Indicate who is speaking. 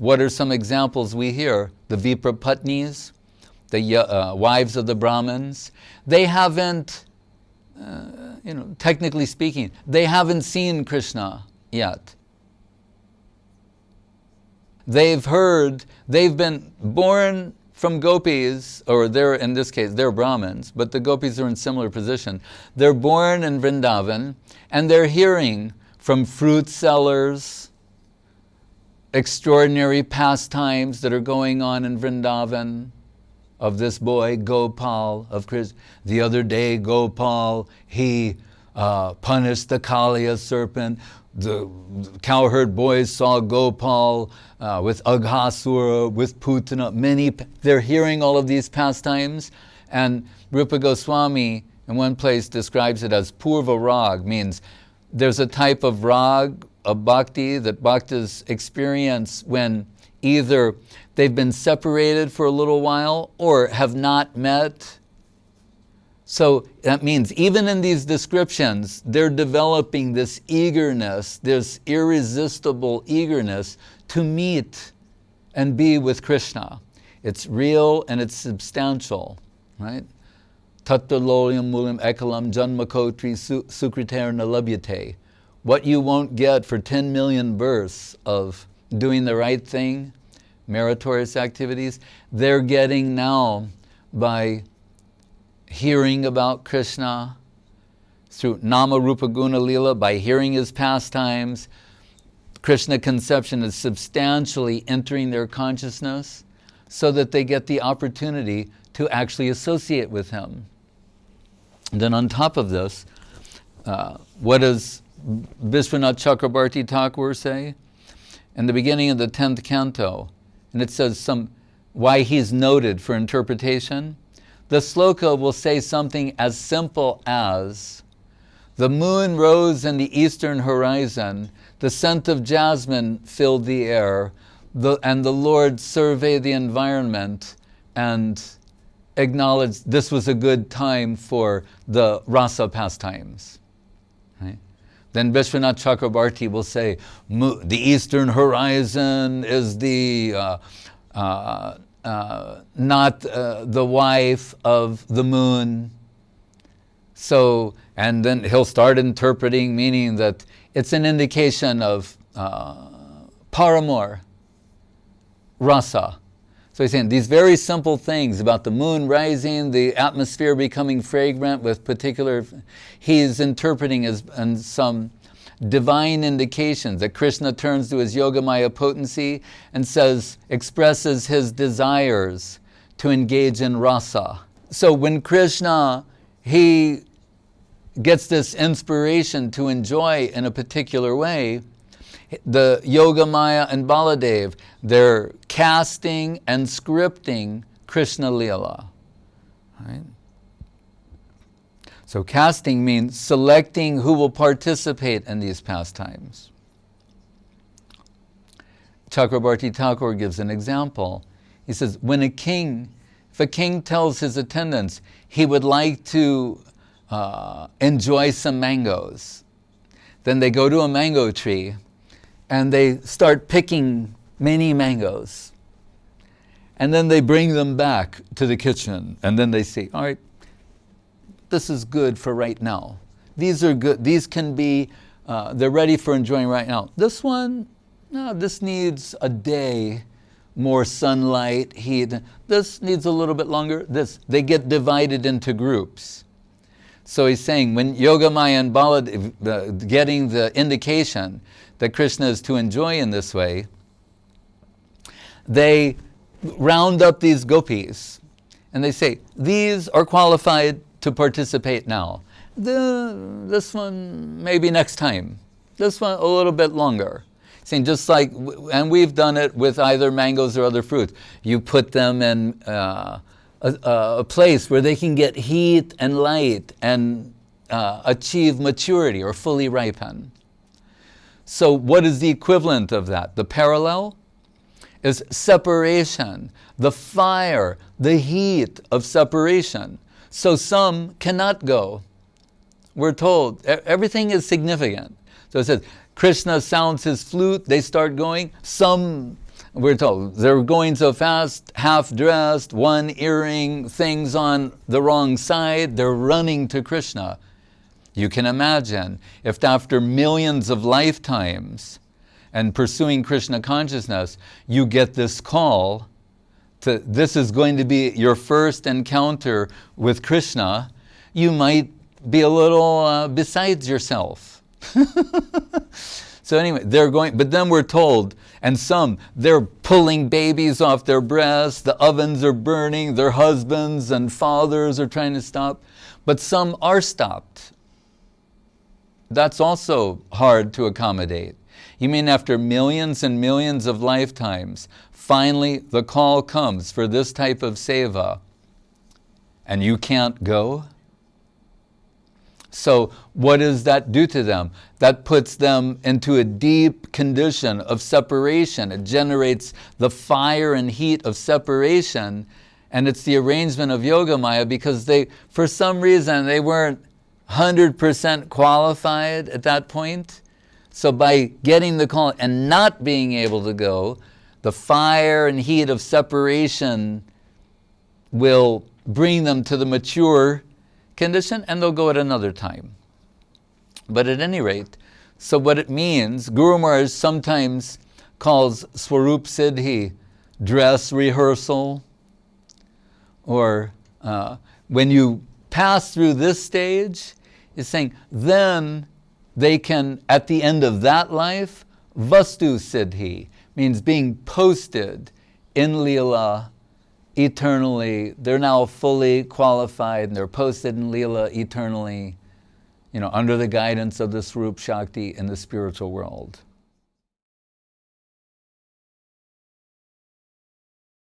Speaker 1: what are some examples we hear? The Viprapatnis, the wives of the Brahmins, they haven't, technically speaking, they haven't seen Krishna yet. They've been born from gopis, or in this case, they're Brahmins, but the gopis are in similar position. They're born in Vrindavan, and they're hearing from fruit sellers, extraordinary pastimes that are going on in Vrindavan, of this boy, Gopal, of Krishna. The other day, Gopal, he punished the Kaliya serpent. The cowherd boys saw Gopal with Aghasura, with Putana, they're hearing all of these pastimes. And Rupa Goswami, in one place, describes it as Purva Rag, means there's a type of rag, of bhakti, that bhaktas experience when either they've been separated for a little while or have not met. So that means even in these descriptions, they're developing this eagerness, this irresistible eagerness to meet and be with Krishna. It's real and it's substantial, right? Tatta lolyam mulim ekalam janmakotri sukriter nalabhyate. What you won't get for 10 million births of doing the right thing, meritorious activities, they're getting now by hearing about Krishna through Nama Rupa Guna Lila, by hearing his pastimes. Krishna conception is substantially entering their consciousness so that they get the opportunity to actually associate with him. And then on top of this, what does Vishwanath Chakrabarti Thakur say? In the beginning of the 10th canto, and it says why he's noted for interpretation. The sloka will say something as simple as, the moon rose in the eastern horizon, the scent of jasmine filled the air, and the Lord surveyed the environment and acknowledged this was a good time for the rasa pastimes. Right? Then Vishwanath Chakrabarti will say, the eastern horizon is not the wife of the moon. So, and then he'll start interpreting, meaning that it's an indication of paramor, rasa. So he's saying these very simple things about the moon rising, the atmosphere becoming fragrant with particular, he's interpreting as and some divine indications that Krishna turns to his Yogamaya potency and expresses his desires to engage in rasa. So when Krishna, he gets this inspiration to enjoy in a particular way, the Yogamaya and Baladev, they're casting and scripting Krishna Lila. Right? So casting means selecting who will participate in these pastimes. Chakrabarti Thakur gives an example. He says, if a king tells his attendants he would like to enjoy some mangoes, then they go to a mango tree and they start picking many mangoes. And then they bring them back to the kitchen and then they say, all right, this is good for right now. These are good. These can be, they're ready for enjoying right now. This one, no, this needs a day, more sunlight, heat. This needs a little bit longer. They get divided into groups. So he's saying when Yogamaya and Baladev getting the indication that Krishna is to enjoy in this way, they round up these gopis and they say, these are qualified to participate now. This one maybe next time. This one a little bit longer. Saying just like, and we've done it with either mangoes or other fruits. You put them in a place where they can get heat and light and achieve maturity or fully ripen. So what is the equivalent of that? The parallel is separation, the fire, the heat of separation. So some cannot go. We're told everything is significant. So it says, Krishna sounds his flute, they start going. Some we're told, they're going so fast, half-dressed, one earring, things on the wrong side, they're running to Krishna. You can imagine if after millions of lifetimes and pursuing Krishna consciousness, you get this call to, this is going to be your first encounter with Krishna, you might be a little besides yourself. So anyway, they're going, but then we're told, and some, they're pulling babies off their breasts, the ovens are burning, their husbands and fathers are trying to stop, but some are stopped. That's also hard to accommodate. You mean after millions and millions of lifetimes, finally the call comes for this type of seva, and you can't go? So what does that do to them? That puts them into a deep condition of separation. It generates the fire and heat of separation, and it's the arrangement of Yogamaya because they, for some reason, they weren't 100% qualified at that point. So by getting the call and not being able to go, the fire and heat of separation will bring them to the mature condition, and they'll go at another time. But at any rate, so what it means, Guru Maharaj sometimes calls Swarup Siddhi dress rehearsal, or when you pass through this stage, is saying then they can, at the end of that life, Vastu Siddhi, means being posted in Leela eternally. They're now fully qualified and they're posted in Leela eternally, under the guidance of the Swarup Shakti in the spiritual world.